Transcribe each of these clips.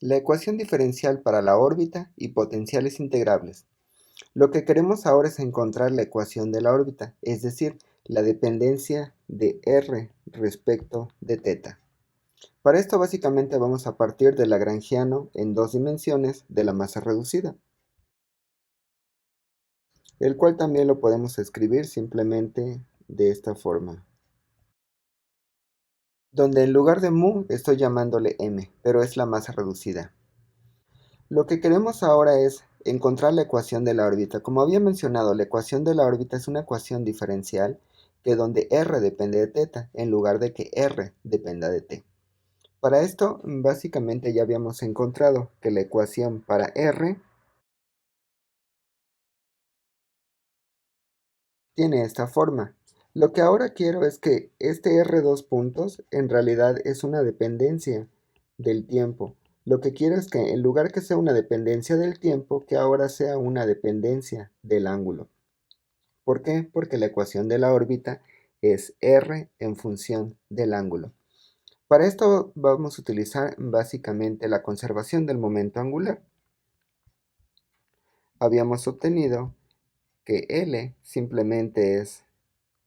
La ecuación diferencial para la órbita y potenciales integrables. Lo que queremos ahora es encontrar la ecuación de la órbita, es decir, la dependencia de r respecto de θ. Para esto básicamente vamos a partir del lagrangiano en dos dimensiones de la masa reducida, el cual también lo podemos escribir simplemente de esta forma, donde en lugar de mu estoy llamándole m, pero es la masa reducida. Lo que queremos ahora es encontrar la ecuación de la órbita. Como había mencionado, la ecuación de la órbita es una ecuación diferencial que donde r depende de θ en lugar de que r dependa de t. Para esto, básicamente ya habíamos encontrado que la ecuación para r tiene esta forma. Lo que ahora quiero es que este r dos puntos en realidad es una dependencia del tiempo. Lo que quiero es que en lugar que sea una dependencia del tiempo, que ahora sea una dependencia del ángulo. ¿Por qué? Porque la ecuación de la órbita es r en función del ángulo. Para esto vamos a utilizar básicamente la conservación del momento angular. Habíamos obtenido que L simplemente es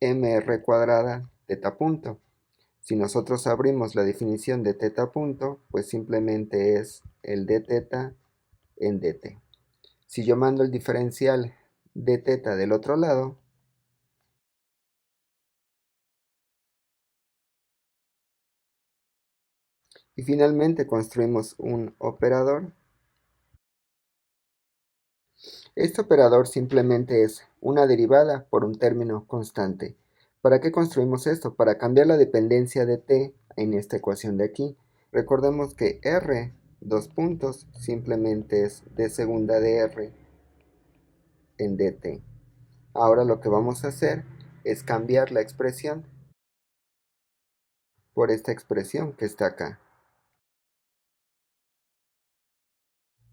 mr cuadrada θ punto. Si nosotros abrimos la definición de θ punto, pues simplemente es el dθ en dt. Si yo mando el diferencial de θ del otro lado, y finalmente construimos un operador. Este operador simplemente es una derivada por un término constante. ¿Para qué construimos esto? Para cambiar la dependencia de t en esta ecuación de aquí. Recordemos que r, dos puntos, simplemente es d segunda de r en dt. Ahora lo que vamos a hacer es cambiar la expresión por esta expresión que está acá.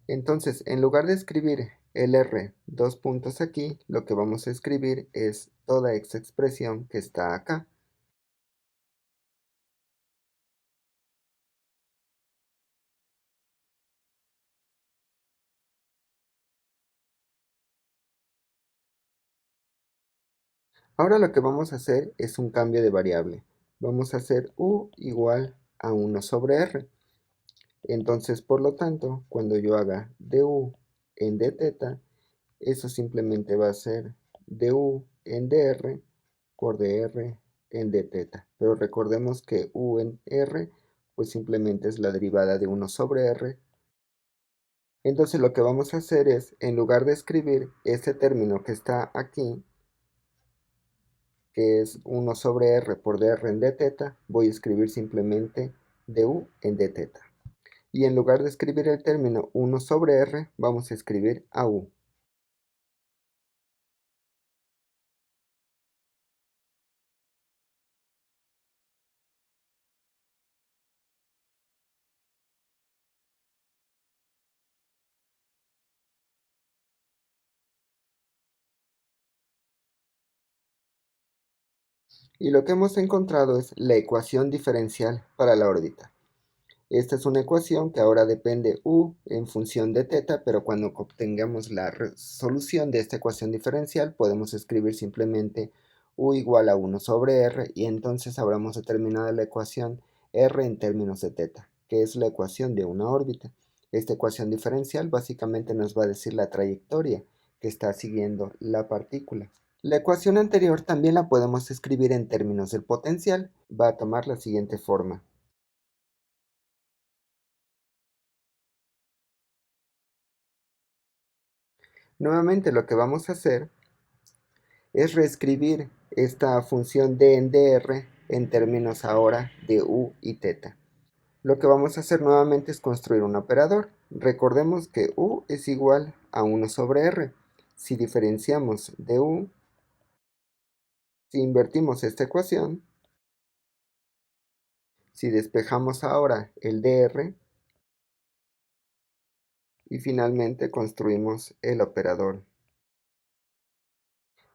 Entonces, en lugar de escribir el r dos puntos aquí, lo que vamos a escribir es toda esta expresión que está acá. Ahora lo que vamos a hacer es un cambio de variable. Vamos a hacer u igual a 1 sobre r. Entonces, por lo tanto, cuando yo haga du en dθ, eso simplemente va a ser du en dr por dr en dθ. Pero recordemos que u en r, pues simplemente es la derivada de 1 sobre r. Entonces lo que vamos a hacer es, en lugar de escribir este término que está aquí, que es 1 sobre r por dr en dθ, voy a escribir simplemente du en dθ. Y en lugar de escribir el término 1 sobre r, vamos a escribir au. Y lo que hemos encontrado es la ecuación diferencial para la órbita. Esta es una ecuación que ahora depende u en función de θ, pero cuando obtengamos la solución de esta ecuación diferencial podemos escribir simplemente u igual a 1 sobre r y entonces habremos determinado la ecuación r en términos de θ, que es la ecuación de una órbita. Esta ecuación diferencial básicamente nos va a decir la trayectoria que está siguiendo la partícula. La ecuación anterior también la podemos escribir en términos del potencial. Va a tomar la siguiente forma. Nuevamente lo que vamos a hacer es reescribir esta función d en dr en términos ahora de u y θ. Lo que vamos a hacer nuevamente es construir un operador. Recordemos que u es igual a 1 sobre r. Si diferenciamos de u, si invertimos esta ecuación, si despejamos ahora el dr y finalmente construimos el operador.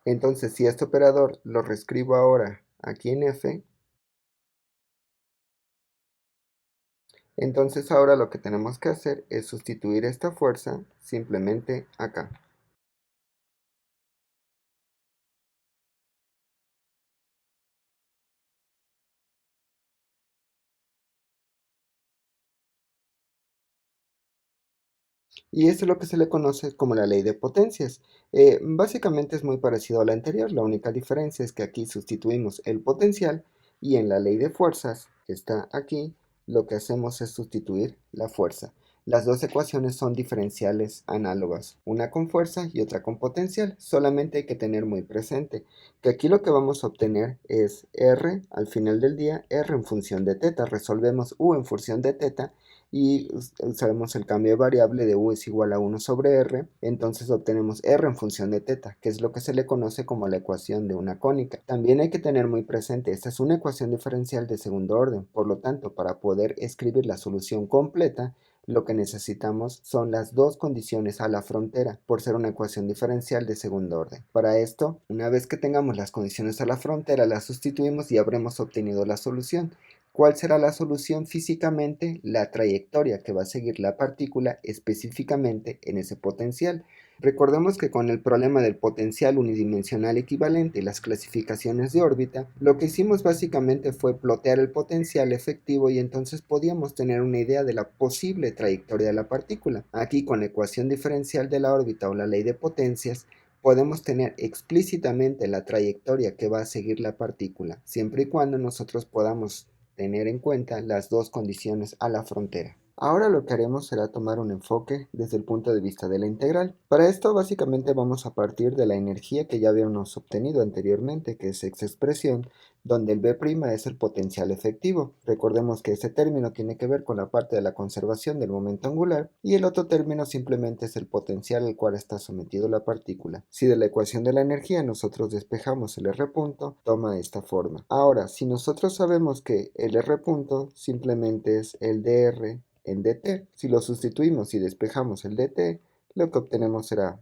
Entonces, si este operador lo reescribo ahora aquí en f, Entonces ahora lo que tenemos que hacer es sustituir esta fuerza simplemente acá. Y esto es lo que se le conoce como la ley de potencias. Básicamente es muy parecido a la anterior, la única diferencia es que aquí sustituimos el potencial y en la ley de fuerzas, que está aquí, lo que hacemos es sustituir la fuerza. Las dos ecuaciones son diferenciales análogas, una con fuerza y otra con potencial. Solamente hay que tener muy presente que aquí lo que vamos a obtener es R al final del día, R en función de teta. Resolvemos U en función de teta y usaremos el cambio de variable de u es igual a 1 sobre r, entonces obtenemos r en función de teta, que es lo que se le conoce como la ecuación de una cónica. También hay que tener muy presente, esta es una ecuación diferencial de segundo orden, por lo tanto, para poder escribir la solución completa, lo que necesitamos son las dos condiciones a la frontera, por ser una ecuación diferencial de segundo orden. Para esto, una vez que tengamos las condiciones a la frontera, las sustituimos y habremos obtenido la solución. ¿Cuál será la solución físicamente? La trayectoria que va a seguir la partícula específicamente en ese potencial. Recordemos que con el problema del potencial unidimensional equivalente y las clasificaciones de órbita, lo que hicimos básicamente fue plotear el potencial efectivo y entonces podíamos tener una idea de la posible trayectoria de la partícula. Aquí con la ecuación diferencial de la órbita o la ley de potencias, podemos tener explícitamente la trayectoria que va a seguir la partícula, siempre y cuando nosotros podamos tener en cuenta las dos condiciones a la frontera. Ahora lo que haremos será tomar un enfoque desde el punto de vista de la integral. Para esto básicamente vamos a partir de la energía que ya habíamos obtenido anteriormente, que es esta expresión, donde el B' es el potencial efectivo. Recordemos que este término tiene que ver con la parte de la conservación del momento angular y el otro término simplemente es el potencial al cual está sometido la partícula. Si de la ecuación de la energía nosotros despejamos el R punto, toma esta forma. Ahora, si nosotros sabemos que el R punto simplemente es el dr en dt, si lo sustituimos y despejamos el dt, lo que obtenemos será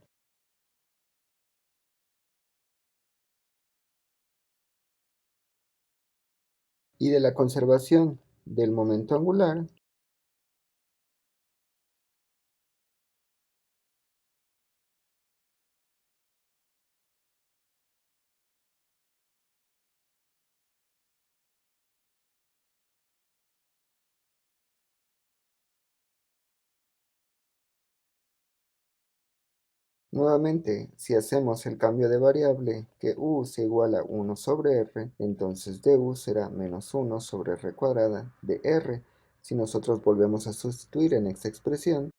y de la conservación del momento angular, nuevamente, si hacemos el cambio de variable, que u se iguala a 1 sobre r, entonces du será menos 1 sobre r cuadrada de r. Si nosotros volvemos a sustituir en esta expresión,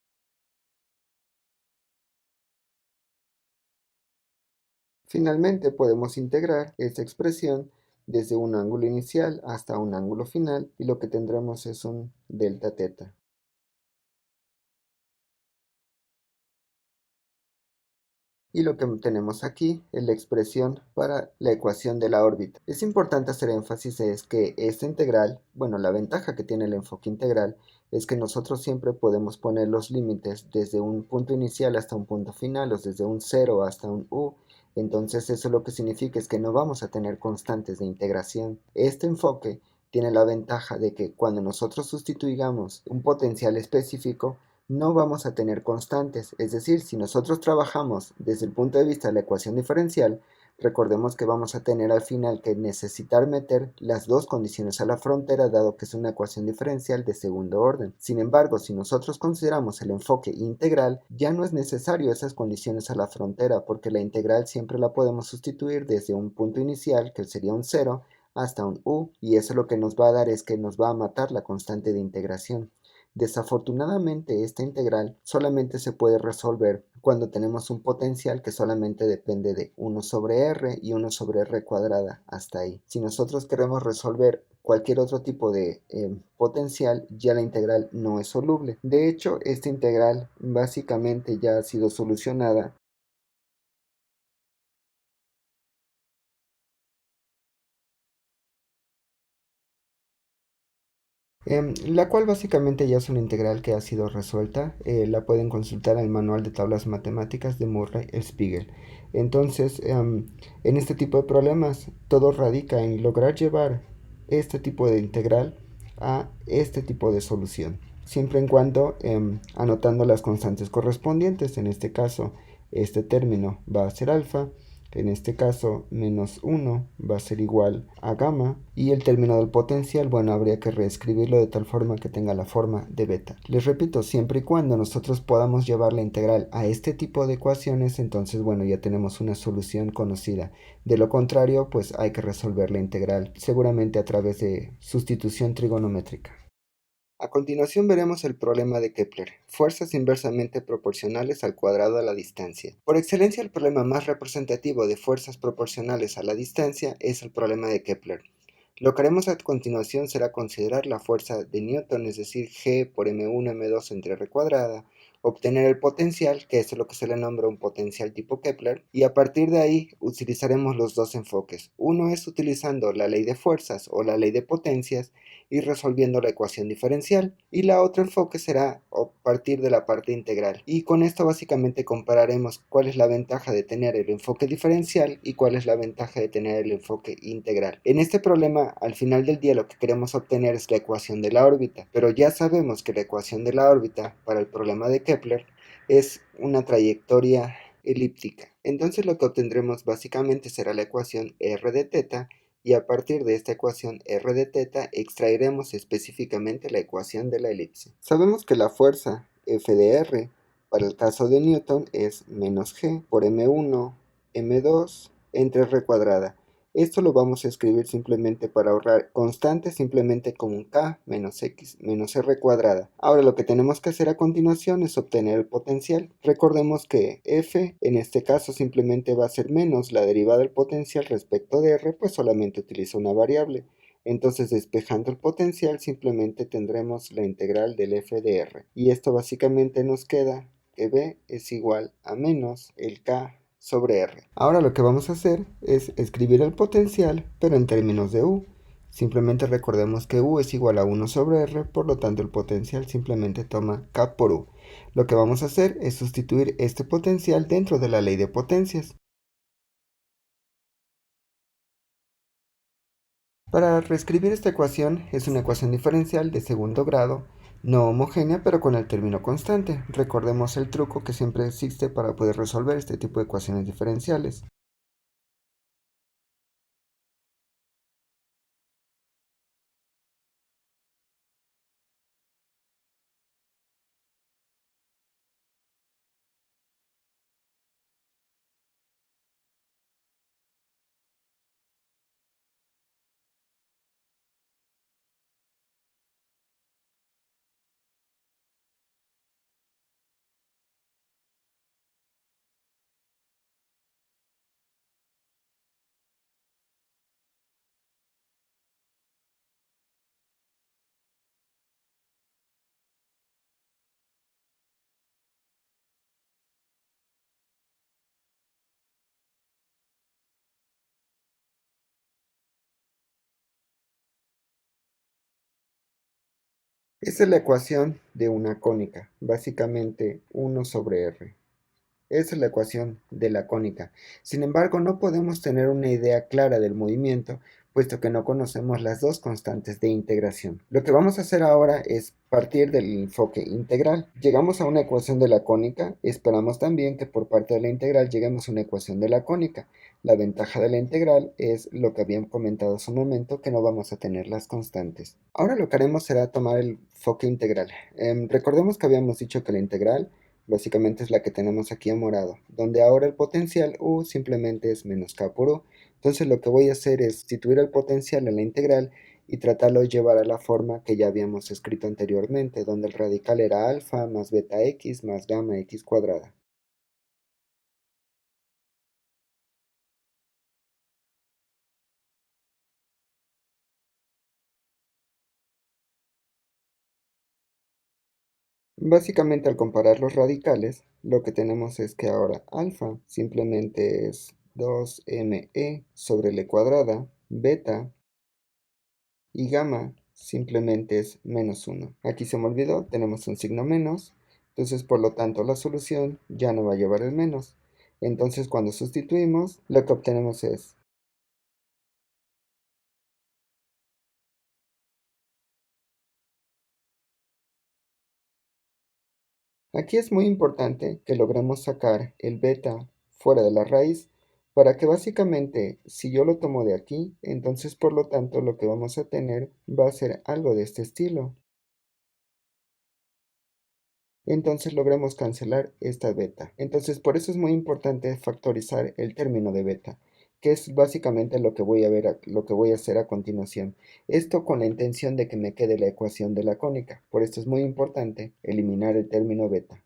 finalmente podemos integrar esta expresión desde un ángulo inicial hasta un ángulo final y lo que tendremos es un delta teta. Y lo que tenemos aquí es la expresión para la ecuación de la órbita. Es importante hacer énfasis es que esta integral, bueno, la ventaja que tiene el enfoque integral es que nosotros siempre podemos poner los límites desde un punto inicial hasta un punto final, o desde un 0 hasta un u. Entonces eso lo que significa es que no vamos a tener constantes de integración. Este enfoque tiene la ventaja de que cuando nosotros sustituyamos un potencial específico, no vamos a tener constantes, es decir, si nosotros trabajamos desde el punto de vista de la ecuación diferencial, recordemos que vamos a tener al final que necesitar meter las dos condiciones a la frontera dado que es una ecuación diferencial de segundo orden. Sin embargo, si nosotros consideramos el enfoque integral, ya no es necesario esas condiciones a la frontera porque la integral siempre la podemos sustituir desde un punto inicial, que sería un 0, hasta un u, y eso lo que nos va a dar es que nos va a matar la constante de integración. Desafortunadamente, esta integral solamente se puede resolver cuando tenemos un potencial que solamente depende de 1 sobre r y 1 sobre r cuadrada hasta ahí. Si nosotros queremos resolver cualquier otro tipo de potencial, ya la integral no es soluble. De hecho, esta integral básicamente ya ha sido solucionada. La cual básicamente ya es una integral que ha sido resuelta. La pueden consultar en el manual de tablas matemáticas de Murray Spiegel. Entonces, en este tipo de problemas, todo radica en lograr llevar este tipo de integral a este tipo de solución. siempre en cuando anotando las constantes correspondientes. En este caso, este término va a ser alfa. En este caso, menos 1 va a ser igual a gamma. Y el término del potencial, bueno, habría que reescribirlo de tal forma que tenga la forma de beta. Les repito, siempre y cuando nosotros podamos llevar la integral a este tipo de ecuaciones, entonces, bueno, ya tenemos una solución conocida. De lo contrario, pues hay que resolver la integral, seguramente a través de sustitución trigonométrica. A continuación veremos el problema de Kepler, fuerzas inversamente proporcionales al cuadrado de la distancia. Por excelencia, el problema más representativo de fuerzas proporcionales a la distancia es el problema de Kepler. Lo que haremos a continuación será considerar la fuerza de Newton, es decir, G por m1 m2 entre r cuadrada, obtener el potencial, que es lo que se le nombra un potencial tipo Kepler, y a partir de ahí utilizaremos los dos enfoques. Uno es utilizando la ley de fuerzas o la ley de potencias y resolviendo la ecuación diferencial, y la otro enfoque será a partir de la parte integral. Y con esto básicamente compararemos cuál es la ventaja de tener el enfoque diferencial y cuál es la ventaja de tener el enfoque integral. En este problema, al final del día lo que queremos obtener es la ecuación de la órbita, pero ya sabemos que la ecuación de la órbita para el problema de Kepler es una trayectoria elíptica. Entonces lo que obtendremos básicamente será la ecuación r de teta, y a partir de esta ecuación r de teta extraeremos específicamente la ecuación de la elipse. Sabemos que la fuerza F de r para el caso de Newton es menos g por m1 m2 entre r cuadrada. Esto lo vamos a escribir simplemente para ahorrar constantes, simplemente como un k menos x menos r cuadrada. Ahora lo que tenemos que hacer a continuación es obtener el potencial. Recordemos que f en este caso simplemente va a ser menos la derivada del potencial respecto de r, pues solamente utiliza una variable. Entonces, despejando el potencial, simplemente tendremos la integral del f de r. Y esto básicamente nos queda que b es igual a menos el k sobre r. Ahora lo que vamos a hacer es escribir el potencial, pero en términos de u. Simplemente recordemos que u es igual a 1 sobre r, por lo tanto el potencial simplemente toma k por u. Lo que vamos a hacer es sustituir este potencial dentro de la ley de potencias. Para reescribir esta ecuación, es una ecuación diferencial de segundo grado, no homogénea pero con el término constante. Recordemos el truco que siempre existe para poder resolver este tipo de ecuaciones diferenciales. Esta es la ecuación de una cónica, básicamente 1 sobre r. Esa es la ecuación de la cónica. Sin embargo, no podemos tener una idea clara del movimiento, puesto que no conocemos las dos constantes de integración. Lo que vamos a hacer ahora es partir del enfoque integral. Llegamos a una ecuación de la cónica, esperamos también que por parte de la integral lleguemos a una ecuación de la cónica. La ventaja de la integral es lo que habían comentado hace un momento, que no vamos a tener las constantes. Ahora lo que haremos será tomar el enfoque integral. Recordemos que habíamos dicho que la integral básicamente es la que tenemos aquí en morado, donde ahora el potencial u simplemente es menos k por u. Entonces lo que voy a hacer es sustituir el potencial en la integral y tratarlo de llevar a la forma que ya habíamos escrito anteriormente, donde el radical era alfa más beta x más gamma x cuadrada. Básicamente al comparar los radicales, lo que tenemos es que ahora alfa simplemente es 2me sobre la cuadrada, beta y gamma simplemente es menos 1. Aquí se me olvidó, tenemos un signo menos, entonces por lo tanto la solución ya no va a llevar el menos. Entonces cuando sustituimos, lo que obtenemos es Aquí es muy importante que logremos sacar el beta fuera de la raíz para que básicamente si yo lo tomo de aquí, entonces por lo tanto lo que vamos a tener va a ser algo de este estilo. Entonces logremos cancelar esta beta. Entonces por eso es muy importante factorizar el término de beta, que es básicamente lo que voy a ver, lo que voy a hacer a continuación. Esto con la intención de que me quede la ecuación de la cónica. Por esto es muy importante eliminar el término beta.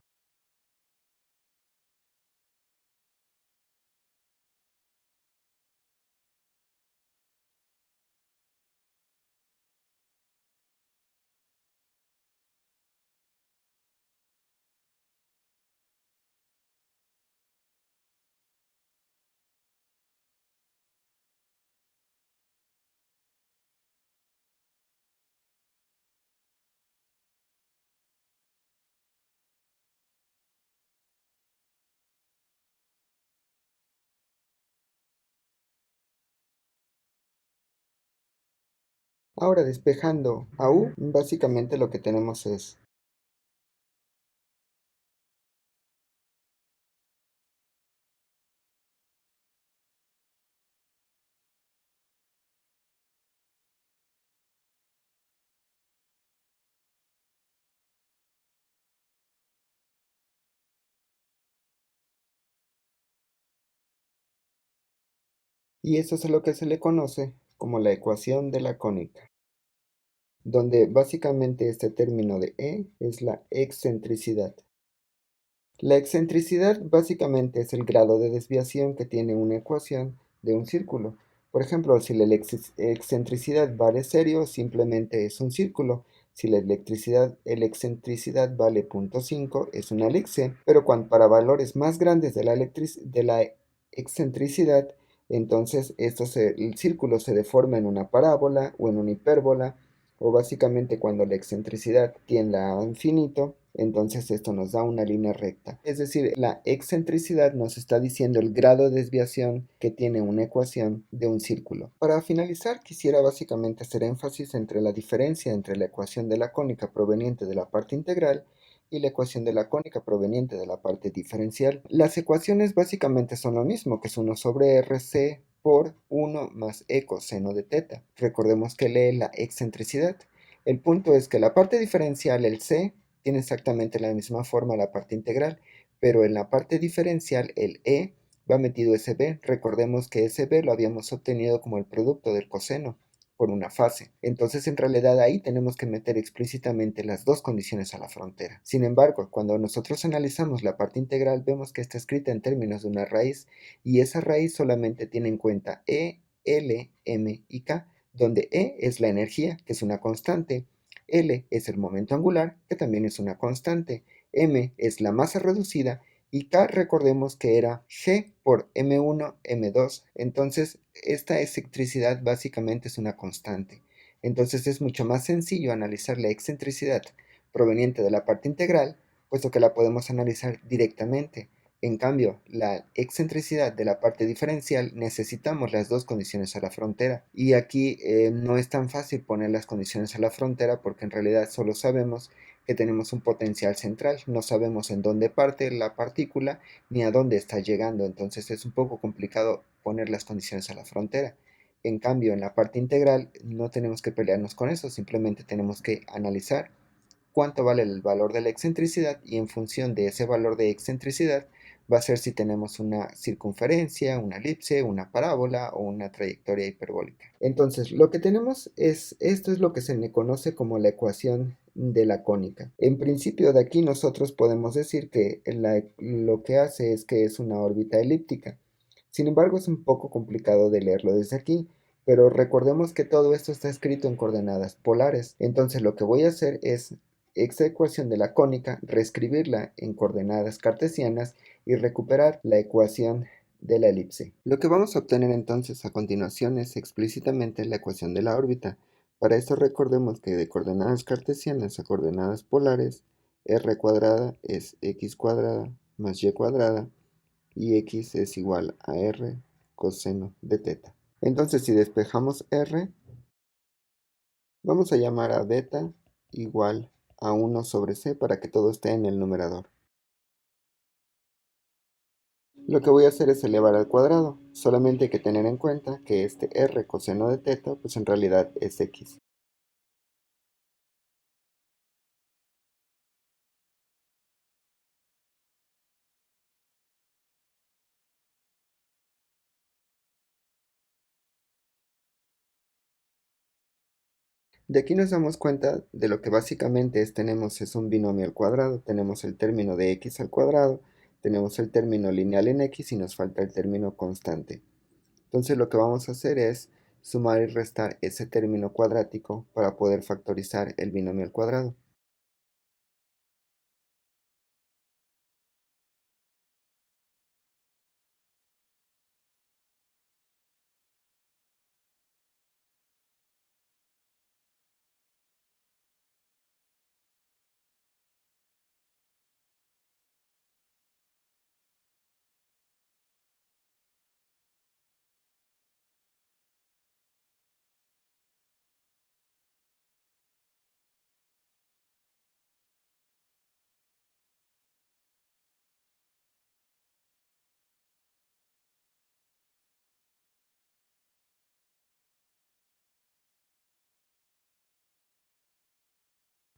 Ahora despejando a u, básicamente lo que tenemos es y eso es lo que se le conoce como la ecuación de la cónica, donde básicamente este término de e es la excentricidad. La excentricidad básicamente es el grado de desviación que tiene una ecuación de un círculo. Por ejemplo, si la excentricidad vale cero, simplemente es un círculo. Si la excentricidad vale 0.5, es una elipse. Pero cuando para valores más grandes de la excentricidad, entonces el círculo se deforma en una parábola o en una hipérbola, o básicamente cuando la excentricidad tiende a infinito, entonces esto nos da una línea recta. Es decir, la excentricidad nos está diciendo el grado de desviación que tiene una ecuación de un círculo. Para finalizar, quisiera básicamente hacer énfasis entre la diferencia entre la ecuación de la cónica proveniente de la parte integral y la ecuación de la cónica proveniente de la parte diferencial. Las ecuaciones básicamente son lo mismo, que es 1 sobre RC por 1 más e coseno de teta. Recordemos que lee la excentricidad. El punto es que la parte diferencial, el c, tiene exactamente la misma forma la parte integral, pero en la parte diferencial el e va metido ese b. Recordemos que ese b lo habíamos obtenido como el producto del coseno por una fase. Entonces en realidad ahí tenemos que meter explícitamente las dos condiciones a la frontera. Sin embargo, cuando nosotros analizamos la parte integral vemos que está escrita en términos de una raíz y esa raíz solamente tiene en cuenta e, l, m y k, donde e es la energía, que es una constante, L es el momento angular, que también es una constante, M es la masa reducida y K recordemos que era G por M1, M2. Entonces, esta excentricidad básicamente es una constante. Entonces es mucho más sencillo analizar la excentricidad proveniente de la parte integral, puesto que la podemos analizar directamente. En cambio, la excentricidad de la parte diferencial necesitamos las dos condiciones a la frontera. Y aquí no es tan fácil poner las condiciones a la frontera porque en realidad solo sabemos que tenemos un potencial central. No sabemos en dónde parte la partícula ni a dónde está llegando. Entonces es un poco complicado poner las condiciones a la frontera. En cambio, en la parte integral no tenemos que pelearnos con eso. Simplemente tenemos que analizar cuánto vale el valor de la excentricidad y en función de ese valor de excentricidad va a ser si tenemos una circunferencia, una elipse, una parábola o una trayectoria hiperbólica. Entonces, lo que tenemos es, esto es lo que se le conoce como la ecuación de la cónica. En principio de aquí nosotros podemos decir que lo que hace es que es una órbita elíptica. Sin embargo, es un poco complicado de leerlo desde aquí, pero recordemos que todo esto está escrito en coordenadas polares. Entonces lo que voy a hacer es esta ecuación de la cónica, reescribirla en coordenadas cartesianas y recuperar la ecuación de la elipse. Lo que vamos a obtener entonces a continuación es explícitamente la ecuación de la órbita. Para esto recordemos que de coordenadas cartesianas a coordenadas polares, r cuadrada es x cuadrada más y cuadrada y x es igual a r coseno de teta. Entonces si despejamos r, vamos a llamar a beta igual a 1 sobre c para que todo esté en el numerador. Lo que voy a hacer es elevar al cuadrado, solamente hay que tener en cuenta que este r coseno de teta pues en realidad es x. De aquí nos damos cuenta de lo que básicamente tenemos es un binomio al cuadrado. Tenemos el término de x al cuadrado, tenemos el término lineal en x y nos falta el término constante. Entonces lo que vamos a hacer es sumar y restar ese término cuadrático para poder factorizar el binomio al cuadrado.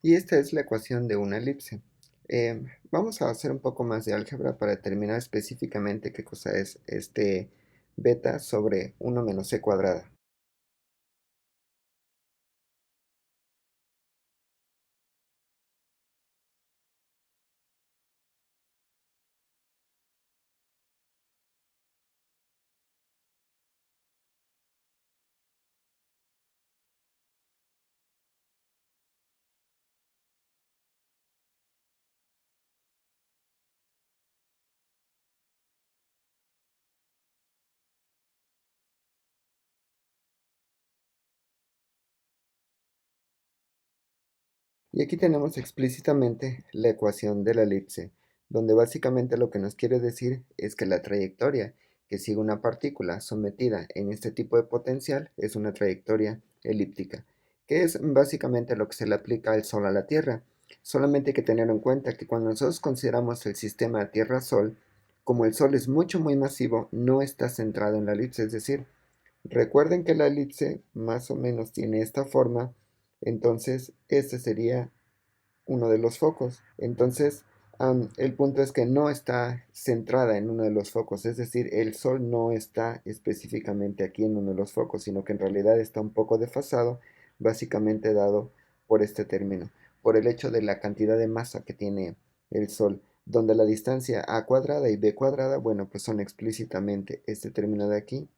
Y esta es la ecuación de una elipse. Vamos a hacer un poco más de álgebra para determinar específicamente qué cosa es este beta sobre 1 menos c cuadrada. Y aquí tenemos explícitamente la ecuación de la elipse, donde básicamente lo que nos quiere decir es que la trayectoria que sigue una partícula sometida en este tipo de potencial es una trayectoria elíptica, que es básicamente lo que se le aplica al Sol a la Tierra. Solamente hay que tener en cuenta que cuando nosotros consideramos el sistema Tierra-Sol, como el Sol es mucho muy masivo, no está centrado en la elipse, es decir, recuerden que la elipse más o menos tiene esta forma, entonces este sería uno de los focos. Entonces, el punto es que no está centrada en uno de los focos, es decir, el Sol no está específicamente aquí en uno de los focos, sino que en realidad está un poco desfasado, básicamente dado por este término, por el hecho de la cantidad de masa que tiene el Sol, donde la distancia a cuadrada y b cuadrada, bueno, pues son explícitamente este término de aquí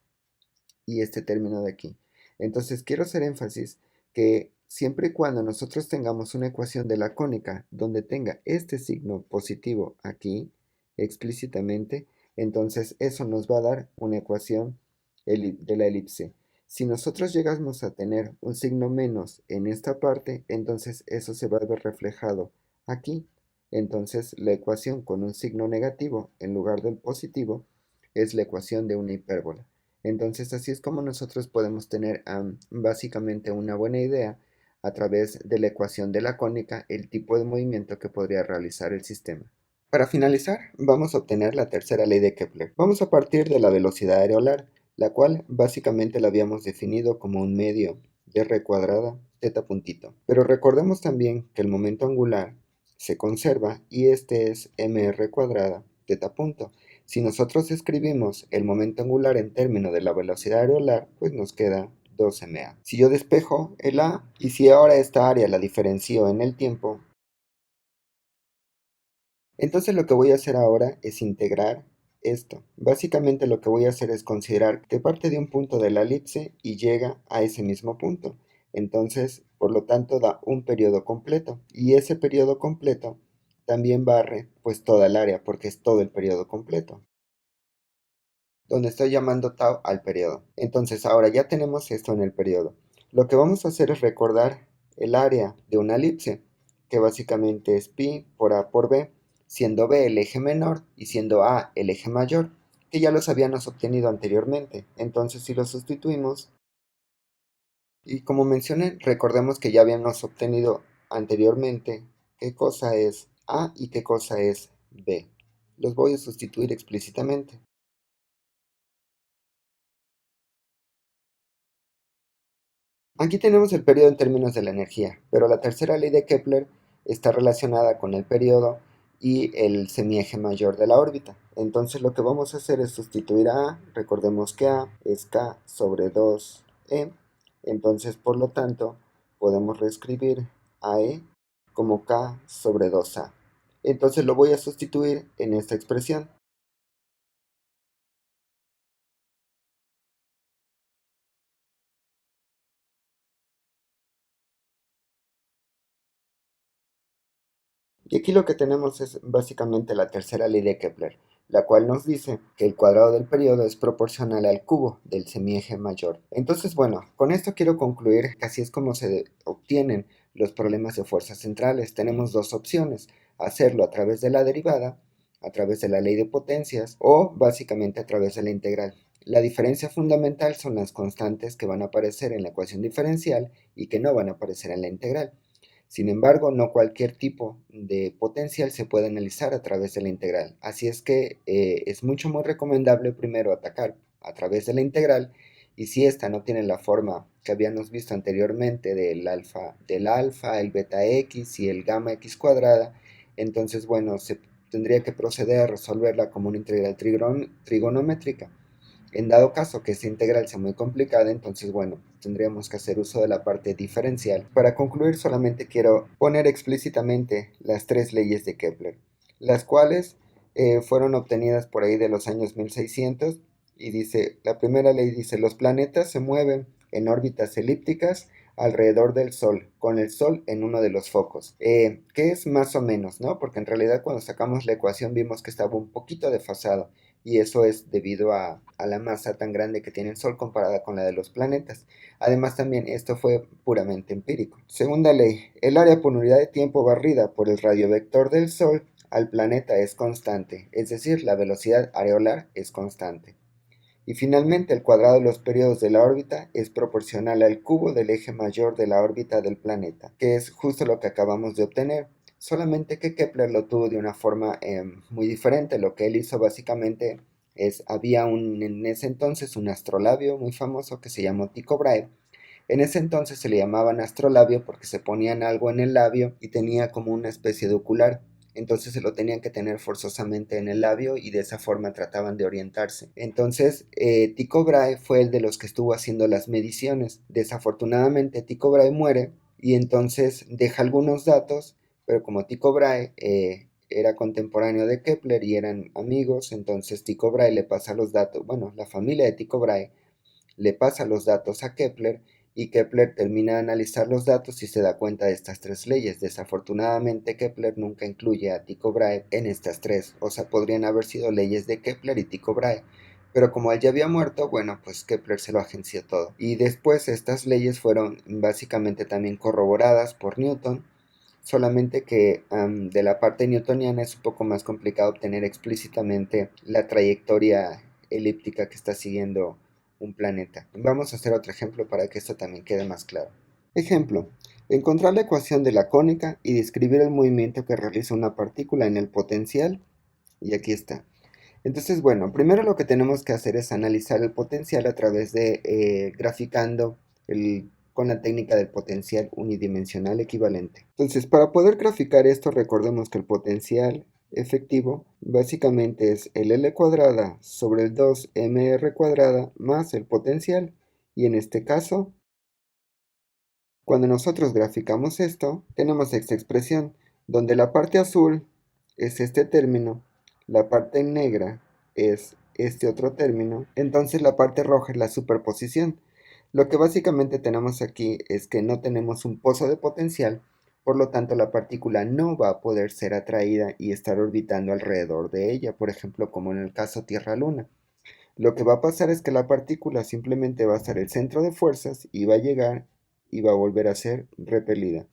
y este término de aquí. Entonces quiero hacer énfasis que siempre y cuando nosotros tengamos una ecuación de la cónica donde tenga este signo positivo aquí explícitamente, entonces eso nos va a dar una ecuación de la elipse. Si nosotros llegamos a tener un signo menos en esta parte, entonces eso se va a ver reflejado aquí. Entonces la ecuación con un signo negativo en lugar del positivo es la ecuación de una hipérbola. Entonces así es como nosotros podemos tener básicamente una buena idea a través de la ecuación de la cónica el tipo de movimiento que podría realizar el sistema. Para finalizar, vamos a obtener la tercera ley de Kepler. Vamos a partir de la velocidad areolar, la cual básicamente la habíamos definido como un medio de r cuadrada teta puntito. Pero recordemos también que el momento angular se conserva y este es mr cuadrada teta punto. Si nosotros escribimos el momento angular en términos de la velocidad areolar, pues nos queda 2ma. Si yo despejo el a y si ahora esta área la diferencio en el tiempo, entonces lo que voy a hacer ahora es integrar esto. Básicamente lo que voy a hacer es considerar que parte de un punto de la elipse y llega a ese mismo punto. Entonces, por lo tanto, da un periodo completo. Y ese periodo completo también barre pues toda el área porque es todo el periodo completo, donde estoy llamando tau al periodo. Entonces ahora ya tenemos esto en el periodo. Lo que vamos a hacer es recordar el área de una elipse, que básicamente es pi por a por b, siendo b el eje menor y siendo a el eje mayor, que ya los habíamos obtenido anteriormente. Entonces si los sustituimos, y como mencioné, recordemos que ya habíamos obtenido anteriormente qué cosa es a y qué cosa es b. los voy a sustituir explícitamente. Aquí tenemos el periodo en términos de la energía, pero la tercera ley de Kepler está relacionada con el periodo y el semieje mayor de la órbita. Entonces lo que vamos a hacer es sustituir a A, recordemos que A es K sobre 2E, entonces por lo tanto podemos reescribir AE como K sobre 2A. Entonces lo voy a sustituir en esta expresión. Y aquí lo que tenemos es básicamente la tercera ley de Kepler, la cual nos dice que el cuadrado del periodo es proporcional al cubo del semieje mayor. Entonces, bueno, con esto quiero concluir que así es como se obtienen los problemas de fuerzas centrales. Tenemos dos opciones: hacerlo a través de la derivada, a través de la ley de potencias o básicamente a través de la integral. La diferencia fundamental son las constantes que van a aparecer en la ecuación diferencial y que no van a aparecer en la integral. Sin embargo, no cualquier tipo de potencial se puede analizar a través de la integral. Así es que es mucho muy recomendable primero atacar a través de la integral, y si esta no tiene la forma que habíamos visto anteriormente del alfa, el beta x y el gamma x cuadrada, entonces bueno, se tendría que proceder a resolverla como una integral trigonométrica. En dado caso que esta integral sea muy complicada, entonces bueno, tendríamos que hacer uso de la parte diferencial. Para concluir, solamente quiero poner explícitamente las tres leyes de Kepler, las cuales fueron obtenidas por ahí de los años 1600, y dice, la primera ley dice: los planetas se mueven en órbitas elípticas alrededor del Sol, con el Sol en uno de los focos. ¿Qué es más o menos, no? Porque en realidad cuando sacamos la ecuación vimos que estaba un poquito desfasado, y eso es debido a la masa tan grande que tiene el Sol comparada con la de los planetas. Además, también esto fue puramente empírico. Segunda ley: el área por unidad de tiempo barrida por el radiovector del Sol al planeta es constante, es decir, la velocidad areolar es constante. Y finalmente, el cuadrado de los periodos de la órbita es proporcional al cubo del eje mayor de la órbita del planeta, que es justo lo que acabamos de obtener. Solamente que Kepler lo tuvo de una forma muy diferente. Lo que él hizo básicamente es, en ese entonces un astrolabio muy famoso que se llamó Tycho Brahe. En ese entonces se le llamaban astrolabio porque se ponían algo en el labio y tenía como una especie de ocular. Entonces se lo tenían que tener forzosamente en el labio y de esa forma trataban de orientarse. Entonces Tycho Brahe fue el de los que estuvo haciendo las mediciones. Desafortunadamente Tycho Brahe muere y entonces deja algunos datos, pero como Tycho Brahe era contemporáneo de Kepler y eran amigos, entonces Tycho Brahe le pasa los datos, bueno, la familia de Tycho Brahe le pasa los datos a Kepler, y Kepler termina de analizar los datos y se da cuenta de estas tres leyes. Desafortunadamente Kepler nunca incluye a Tycho Brahe en estas tres, o sea, podrían haber sido leyes de Kepler y Tycho Brahe. Pero como él ya había muerto, bueno, pues Kepler se lo agenció todo. Y después estas leyes fueron básicamente también corroboradas por Newton, solamente que de la parte newtoniana es un poco más complicado obtener explícitamente la trayectoria elíptica que está siguiendo un planeta. Vamos a hacer otro ejemplo para que esto también quede más claro. Ejemplo: encontrar la ecuación de la cónica y describir el movimiento que realiza una partícula en el potencial. Y aquí está. Entonces, bueno, primero lo que tenemos que hacer es analizar el potencial a través de graficando con la técnica del potencial unidimensional equivalente. Entonces, para poder graficar esto, recordemos que el potencial efectivo básicamente es el L cuadrada sobre el 2mr cuadrada más el potencial. Y en este caso, cuando nosotros graficamos esto, tenemos esta expresión, donde la parte azul es este término, la parte negra es este otro término, entonces la parte roja es la superposición. Lo que básicamente tenemos aquí es que no tenemos un pozo de potencial, por lo tanto la partícula no va a poder ser atraída y estar orbitando alrededor de ella, por ejemplo, como en el caso Tierra-Luna. Lo que va a pasar es que la partícula simplemente va a ser el centro de fuerzas y va a llegar y va a volver a ser repelida.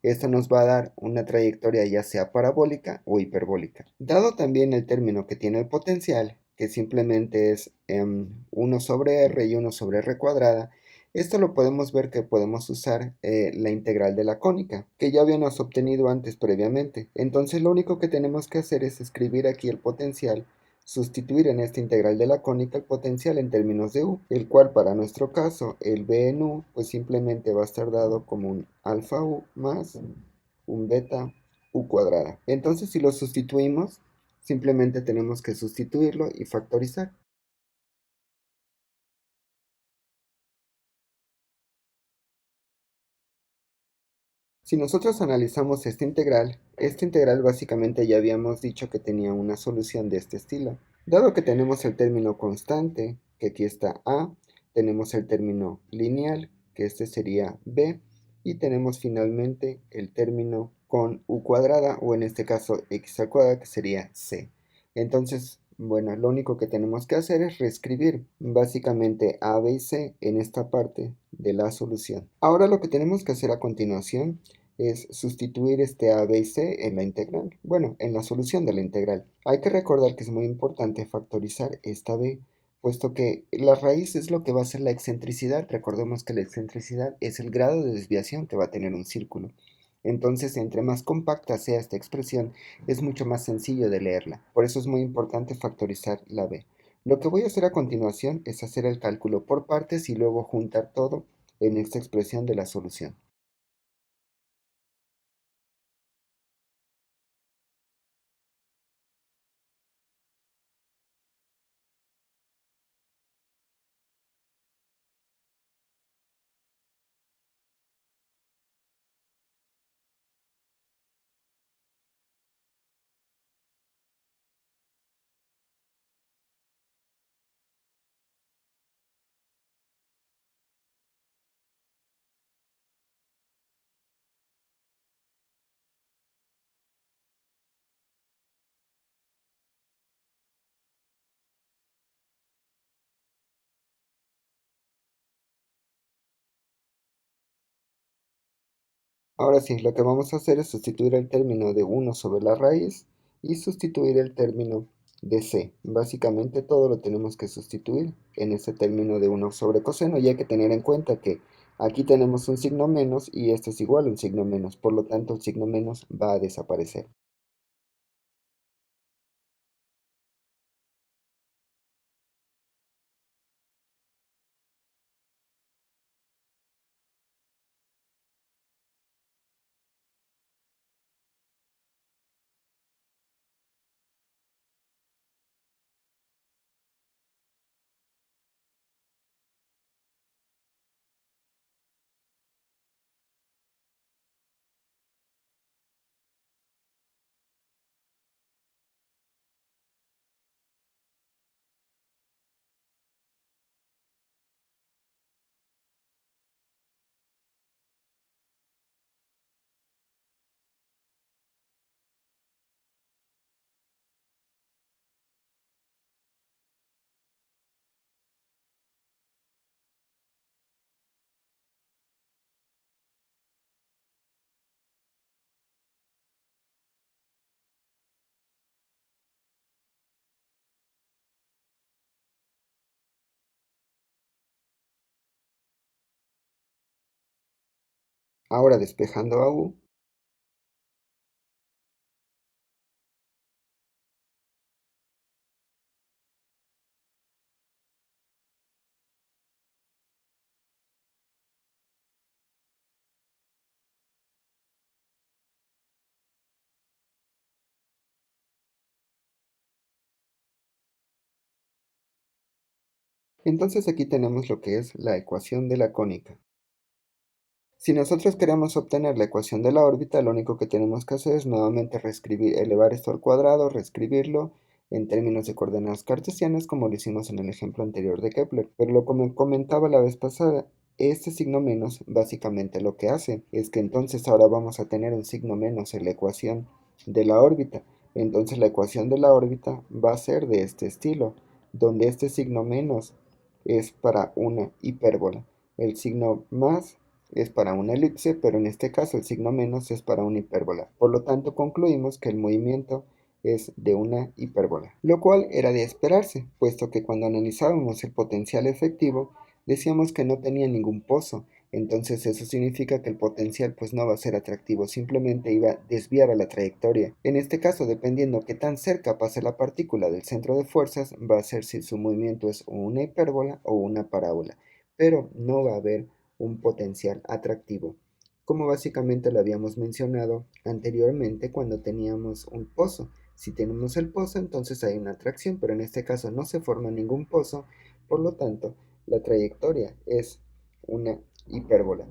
Esto nos va a dar una trayectoria ya sea parabólica o hiperbólica. Dado también el término que tiene el potencial, que simplemente es 1 sobre r y 1 sobre r cuadrada, Esto lo podemos ver que podemos usar la integral de la cónica, que ya habíamos obtenido antes previamente. Entonces lo único que tenemos que hacer es escribir aquí el potencial, sustituir en esta integral de la cónica el potencial en términos de u, el cual para nuestro caso, el b en u, pues simplemente va a estar dado como un alfa u más un beta u cuadrada. Entonces si lo sustituimos, simplemente tenemos que sustituirlo y factorizar. Si nosotros analizamos esta integral básicamente ya habíamos dicho que tenía una solución de este estilo. Dado que tenemos el término constante, que aquí está a, tenemos el término lineal, que este sería b, y tenemos finalmente el término con u cuadrada, o en este caso x al cuadrado, que sería c. Entonces, bueno, lo único que tenemos que hacer es reescribir básicamente a, b y c en esta parte de la solución. Ahora lo que tenemos que hacer a continuación es sustituir este a, b y c en la integral, bueno, en la solución de la integral. Hay que recordar que es muy importante factorizar esta b, puesto que la raíz es lo que va a ser la excentricidad. Recordemos que la excentricidad es el grado de desviación que va a tener un círculo. Entonces, entre más compacta sea esta expresión, es mucho más sencillo de leerla. Por eso es muy importante factorizar la b. Lo que voy a hacer a continuación es hacer el cálculo por partes y luego juntar todo en esta expresión de la solución. Ahora sí, lo que vamos a hacer es sustituir el término de 1 sobre la raíz y sustituir el término de c. Básicamente todo lo tenemos que sustituir en este término de 1 sobre coseno, y hay que tener en cuenta que aquí tenemos un signo menos y este es igual a un signo menos, por lo tanto el signo menos va a desaparecer. Ahora despejando a u, entonces aquí tenemos lo que es la ecuación de la cónica. Si nosotros queremos obtener la ecuación de la órbita, lo único que tenemos que hacer es nuevamente reescribir, elevar esto al cuadrado, reescribirlo en términos de coordenadas cartesianas, como lo hicimos en el ejemplo anterior de Kepler. Pero lo como comentaba la vez pasada, este signo menos básicamente lo que hace es que entonces ahora vamos a tener un signo menos en la ecuación de la órbita. Entonces la ecuación de la órbita va a ser de este estilo, donde este signo menos es para una hipérbola, el signo más es para una elipse, pero en este caso el signo menos es para una hipérbola. Por lo tanto, concluimos que el movimiento es de una hipérbola, lo cual era de esperarse, puesto que cuando analizábamos el potencial efectivo, decíamos que no tenía ningún pozo, entonces eso significa que el potencial pues no va a ser atractivo, simplemente iba a desviar a la trayectoria. En este caso, dependiendo qué tan cerca pase la partícula del centro de fuerzas, va a ser si su movimiento es una hipérbola o una parábola, pero no va a haber un potencial atractivo, como básicamente lo habíamos mencionado anteriormente cuando teníamos un pozo. Si tenemos el pozo, entonces hay una atracción, pero en este caso no se forma ningún pozo, por lo tanto, la trayectoria es una hipérbola.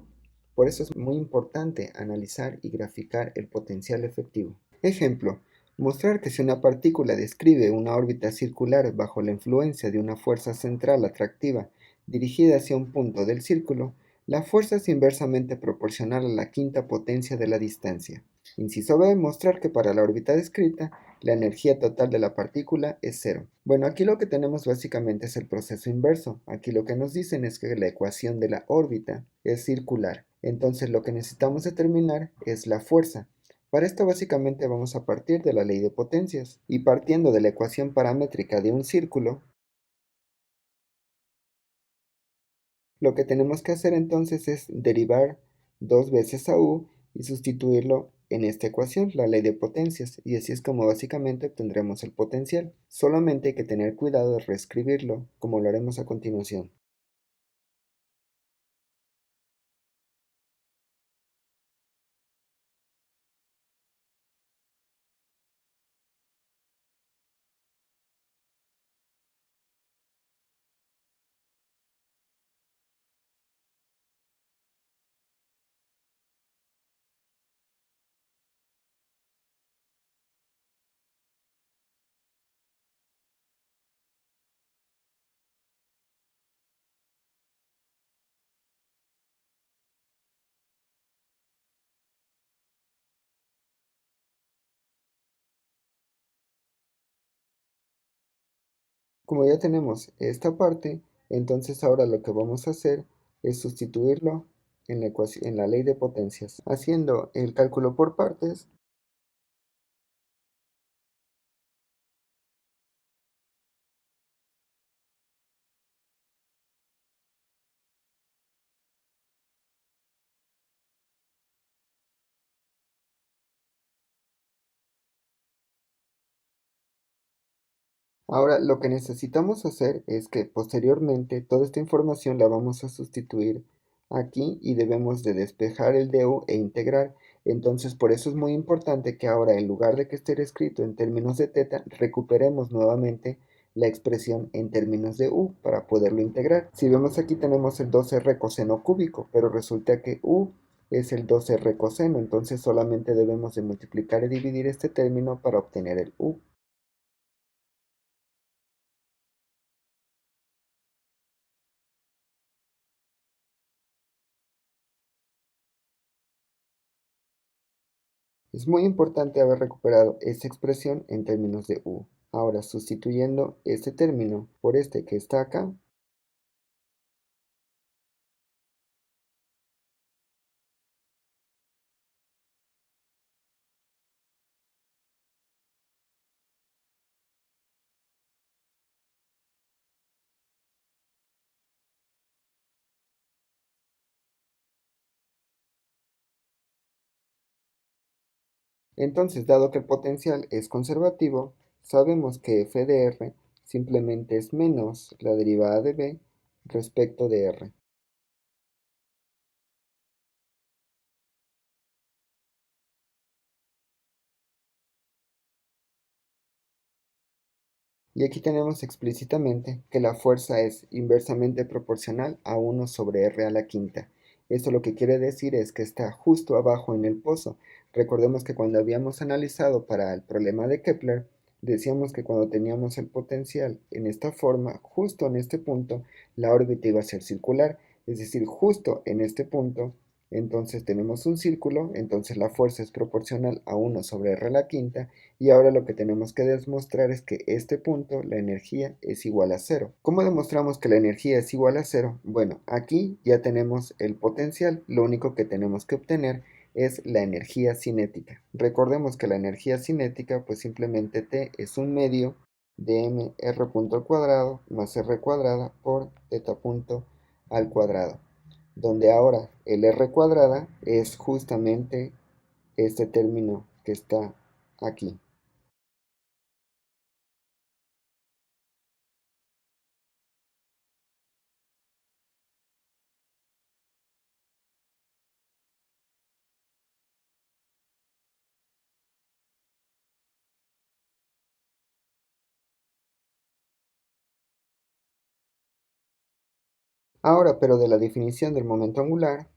Por eso es muy importante analizar y graficar el potencial efectivo. Ejemplo, mostrar que si una partícula describe una órbita circular bajo la influencia de una fuerza central atractiva dirigida hacia un punto del círculo, la fuerza es inversamente proporcional a la quinta potencia de la distancia. Inciso B, mostrar que para la órbita descrita, la energía total de la partícula es cero. Bueno, aquí lo que tenemos básicamente es el proceso inverso. Aquí lo que nos dicen es que la ecuación de la órbita es circular. Entonces lo que necesitamos determinar es la fuerza. Para esto básicamente vamos a partir de la ley de potencias. Y partiendo de la ecuación paramétrica de un círculo, lo que tenemos que hacer entonces es derivar dos veces a u y sustituirlo en esta ecuación, la ley de potencias, y así es como básicamente obtendremos el potencial. Solamente hay que tener cuidado de reescribirlo, como lo haremos a continuación. Como ya tenemos esta parte, entonces ahora lo que vamos a hacer es sustituirlo en en la ley de potencias. Haciendo el cálculo por partes, ahora lo que necesitamos hacer es que posteriormente toda esta información la vamos a sustituir aquí y debemos de despejar el du e integrar. Entonces por eso es muy importante que ahora en lugar de que esté escrito en términos de teta, recuperemos nuevamente la expresión en términos de u para poderlo integrar. Si vemos aquí tenemos el 2r coseno cúbico, pero resulta que u es el 2r coseno, entonces solamente debemos de multiplicar y dividir este término para obtener el u. Es muy importante haber recuperado esta expresión en términos de u. Ahora, sustituyendo este término por este que está acá, entonces dado que el potencial es conservativo, sabemos que f de r simplemente es menos la derivada de b respecto de r. Y aquí tenemos explícitamente que la fuerza es inversamente proporcional a 1 sobre r a la quinta. Esto lo que quiere decir es que está justo abajo en el pozo. Recordemos que cuando habíamos analizado para el problema de Kepler, decíamos que cuando teníamos el potencial en esta forma, justo en este punto, la órbita iba a ser circular. Es decir, justo en este punto, entonces tenemos un círculo, entonces la fuerza es proporcional a 1 sobre r a la quinta, y ahora lo que tenemos que demostrar es que este punto, la energía, es igual a cero. ¿Cómo demostramos que la energía es igual a cero? Bueno, aquí ya tenemos el potencial, lo único que tenemos que obtener es la energía cinética. Recordemos que la energía cinética, pues simplemente T es un medio de mr punto al cuadrado más r cuadrada por teta punto al cuadrado, donde ahora el r cuadrada es justamente este término que está aquí. Ahora, pero de la definición del momento angular,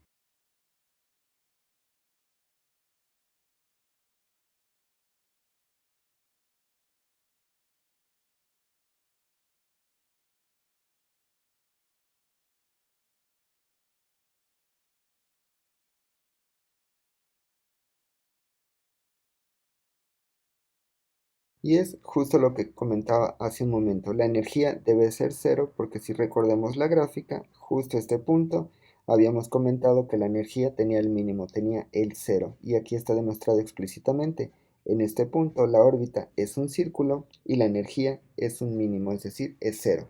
y es justo lo que comentaba hace un momento, la energía debe ser cero porque si recordemos la gráfica, justo este punto, habíamos comentado que la energía tenía el mínimo, tenía el cero, y aquí está demostrado explícitamente. En este punto la órbita es un círculo y la energía es un mínimo, es decir, es cero.